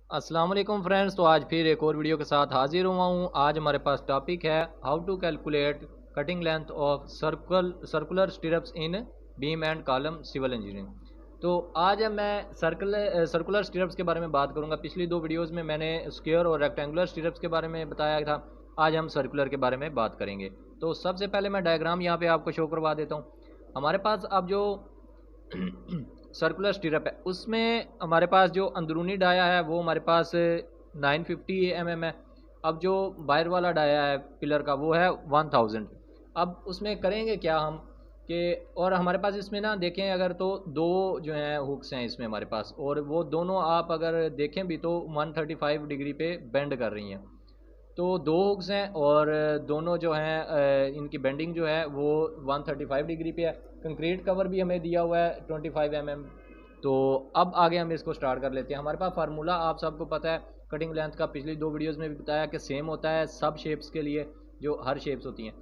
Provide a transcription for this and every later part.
अस्सलाम वालेकुम फ्रेंड्स। तो आज फिर एक और वीडियो के साथ हाजिर हुआ हूँ। आज हमारे पास टॉपिक है how to calculate cutting length of circular stirrups in beam and column civil engineering. तो आज मैं सर्कुलर स्टिरप्स के बारे में बात करूँगा। पिछली दो वीडियोज़ में मैंने स्क्वायर और रेक्टेंगुलर स्टिरप्स के बारे में बताया था। आज हम सर्कुलर के बारे में बात करेंगे। तो सबसे पहले मैं डायग्राम यहाँ पे आपको शो करवा देता हूँ। हमारे पास अब जो सर्कुलर स्टिरप है उसमें हमारे पास जो अंदरूनी डाया है वो हमारे पास 950 mm है। अब जो बाहर वाला डाया है पिलर का वो है 1000। अब उसमें करेंगे क्या हम कि और हमारे पास इसमें ना देखें अगर तो दो जो हैं हुक्स हैं इसमें हमारे पास, और वो दोनों आप अगर देखें भी तो 135 डिग्री पे बेंड कर रही हैं। तो दो हुक्स हैं और दोनों जो हैं इनकी बेंडिंग जो है वो 135 डिग्री पे है। कंक्रीट कवर भी हमें दिया हुआ है 25 mm। तो अब आगे हम इसको स्टार्ट कर लेते हैं। हमारे पास फार्मूला आप सबको पता है कटिंग लेंथ का, पिछली दो वीडियोस में भी बताया कि सेम होता है सब शेप्स के लिए, जो हर शेप्स होती हैं।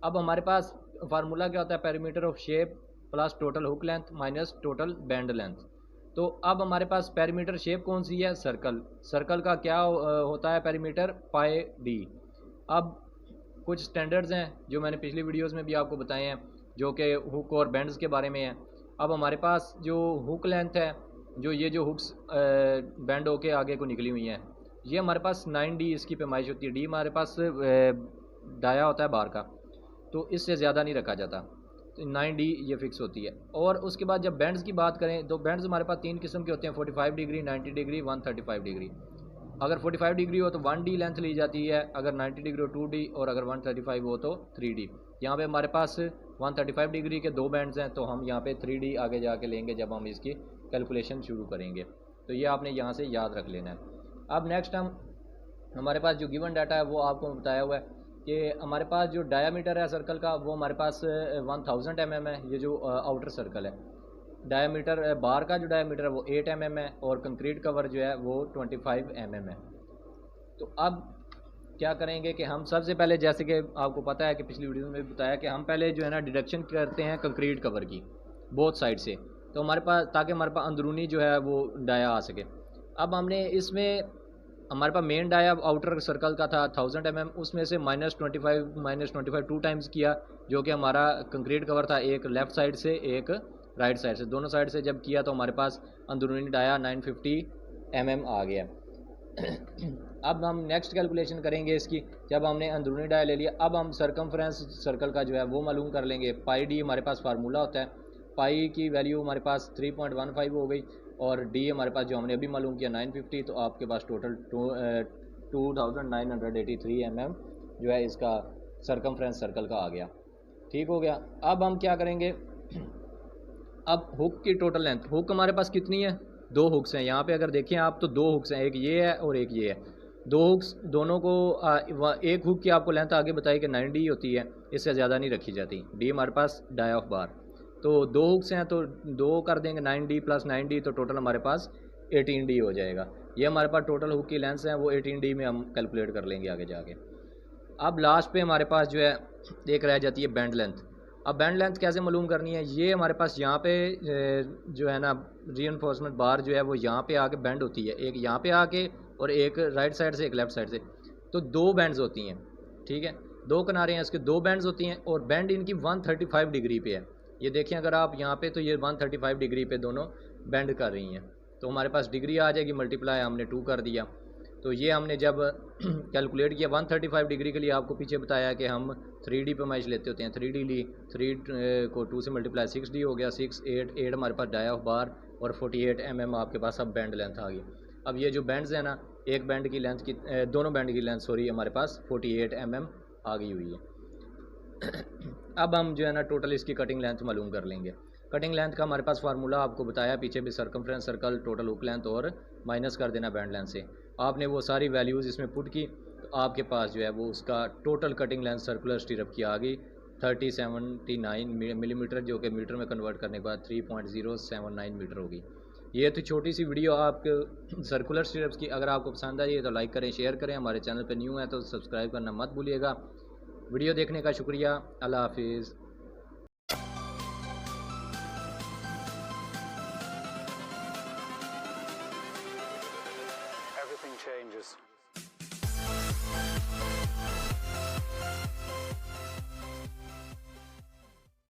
अब हमारे पास फार्मूला क्या होता है, perimeter of shape plus total hook length minus total band length. तो अब हमारे पास पेरीमीटर शेप कौन सी है, सर्कल। सर्कल का क्या होता है पेरीमीटर, पाई डी। अब कुछ स्टैंडर्ड्स हैं जो मैंने पिछली वीडियोस में भी आपको बताए हैं, जो कि हुक और बैंड्स के बारे में हैं। अब हमारे पास जो हुक लेंथ है, जो ये जो हुक्स बैंड होके आगे को निकली हुई हैं, ये हमारे पास 9D इसकी पैमाइश होती है। डी हमारे पास डाया होता है बार का, तो इससे ज़्यादा नहीं रखा जाता। तो 9D ये फिक्स होती है। और उसके बाद जब बैंड्स की बात करें तो बैंड्स हमारे पास तीन किस्म के होते हैं, 45 डिग्री, 90 डिग्री, 135 डिग्री। अगर 45 डिग्री हो तो 1D लेंथ ली जाती है, अगर 90 डिग्री हो 2D, और अगर 135 हो तो 3D। यहाँ पे हमारे पास 135 डिग्री के दो बैंड्स हैं, तो हम यहाँ पे 3D आगे जाके लेंगे जब हम इसकी कैलकुलेशन शुरू करेंगे। तो ये आपने यहाँ से याद रख लेना है। अब नेक्स्ट हमारे पास जो गिवन डाटा है वो आपको बताया हुआ है कि हमारे पास जो डायामीटर है सर्कल का वो हमारे पास 1000 mm है। ये जो आउटर सर्कल है, डायामीटर बार का जो डायामीटर है वो 8 mm है, और कंक्रीट कवर जो है वो 25 mm है। तो अब क्या करेंगे कि हम सबसे पहले, जैसे कि आपको पता है कि पिछली वीडियो में भी बताया कि हम पहले जो है ना डिडक्शन करते हैं कंक्रीट कवर की बोथ साइड से, तो हमारे पास ताकि हमारे पास अंदरूनी जो है वो डाया आ सके। अब हमने इसमें हमारे पास मेन डाया आउटर सर्कल का था 1000 mm, उसमें से -25 टू टाइम्स किया, जो कि हमारा कंक्रीट कवर था, एक लेफ़्ट साइड से एक राइट साइड से, दोनों साइड से जब किया तो हमारे पास अंदरूनी डाया 950 mm आ गया। अब हम नेक्स्ट कैलकुलेशन करेंगे इसकी। जब हमने अंदरूनी डाया ले लिया, अब हम सरकमफ्रेंस सर्कल का जो है वो मालूम कर लेंगे। पाई डी हमारे पास फार्मूला होता है, पाई की वैल्यू हमारे पास 3.15 हो गई, और डी हमारे पास जो हमने अभी मालूम किया 950, तो आपके पास टोटल 2983 mm जो है इसका सरकमफ्रेंस सर्कल का आ गया। ठीक हो गया। अब हम क्या करेंगे, अब हुक की टोटल लेंथ, हुक हमारे पास कितनी है, दो हुक्स हैं यहाँ पे अगर देखें आप तो दो हुक्स हैं, एक ये है और एक ये है। दो हुक्स दोनों को एक हुक की आपको लेंथ आगे बताई कि 9D होती है, इससे ज़्यादा नहीं रखी जाती। डी हमारे पास डाई ऑफ बार, तो दो हुक्स हैं तो दो कर देंगे 9D प्लस 9D, तो टोटल हमारे पास 18D हो जाएगा। ये हमारे पास टोटल हुक की लेंथ हैं, वो 18D में हम कैलकुलेट कर लेंगे आगे जाके। अब लास्ट पे हमारे पास जो है एक रह जाती है बैंड लेंथ। अब बैंड लेंथ कैसे मालूम करनी है, ये हमारे पास यहाँ पे जो है ना रीइंफोर्समेंट बार जो है वो यहाँ पे आके बैंड होती है, एक यहाँ पे आके और एक राइट साइड से एक लेफ़्ट साइड से। तो दो बैंड्स होती हैं, ठीक है, दो किनारे हैं इसके, दो बैंड्स होती हैं, और बैंड इनकी 135 डिग्री पे है। ये देखें अगर आप यहाँ पे, तो ये 135 डिग्री पे दोनों बैंड कर रही हैं। तो हमारे पास डिग्री आ जाएगी, मल्टीप्लाई हमने 2 कर दिया। तो ये हमने जब कैलकुलेट किया 135 डिग्री के लिए, आपको पीछे बताया कि हम 3D पे मैच लेते होते हैं, 3D ली, 3 को 2 से मल्टीप्लाई 6D हो गया, 6 8 हमारे पास डाई ऑफ बार, और 48 mm आपके पास अब बैंड लेंथ आ गई। अब ये जो बैंड्स हैं ना, एक बैंड की लेंथ की दोनों बैंड की लेंथ सॉरी हमारे पास 48 mm आ गई हुई है। अब हम जो है ना टोटल इसकी कटिंग लेंथ मालूम कर लेंगे। कटिंग लेंथ का हमारे पास फार्मूला आपको बताया पीछे भी, circumference circle total hook length और माइनस कर देना बैंड लेंथ से। आपने वो सारी वैल्यूज़ इसमें पुट की, तो आपके पास जो है वो उसका टोटल कटिंग लेंथ सर्कुलर स्टीरअप की आ गई 3079 मिलीमीटर, जो कि मीटर में कन्वर्ट करने के बाद 3.079 मीटर होगी। ये तो छोटी सी वीडियो आपके सर्कुलर स्टीरअप्स की। अगर आपको पसंद आई है तो लाइक करें, शेयर करें, हमारे चैनल पर न्यू है तो सब्सक्राइब करना मत भूलिएगा। वीडियो देखने का शुक्रिया, अल्लाह हाफिज़। changes.